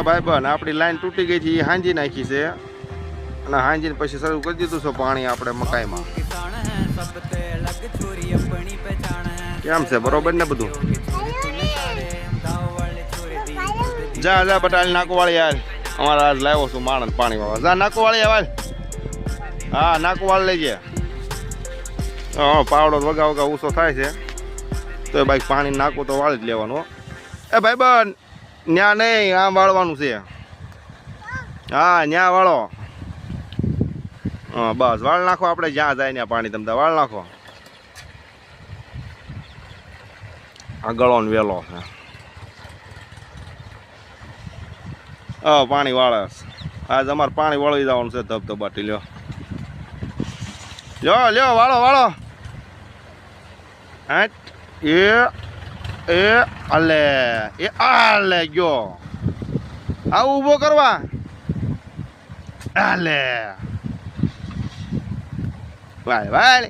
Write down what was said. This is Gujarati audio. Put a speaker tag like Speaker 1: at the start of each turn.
Speaker 1: ભાઈ બન આપણી લાઈન તૂટી ગઈ છે, એ હાંજી નાખી છે અને હાંજીને પછી શરૂ કરી દીધું છે પાણી આપણે મકાઈમાં. કેમ છે, બરોબર ને બધું? જા જા બટાલ નાકો વાળી યાર, અમારા આજ લાવ્યો છું માણસ પાણી વાળવા. જા નાકો વાળી યાર, હા નાકો વાળ લેજે. હા પાવડો વગા વગા ઊંચો થાય છે તો ભાઈ પાણી નાખવું તો વાળી જ લેવાનું. એ ભાઈ બન ન્યા નહીં, આમ વાળવાનું છે. હા ન્યા વાળો. હા બસ વાળ નાખો, આપણે જ્યાં જાય ત્યાં પાણી તમતા વાળ નાખો. આ ગળો ને વેલો છે. હા પાણી વાળે આજ અમારે પાણી વળવી જવાનું છે ધબધબાટી. લ્યો લ્યો લ્યો વાળો વાળો. હા એ આલે એ આલે ગયો. આ ઊભો કરવા આલે. Y Y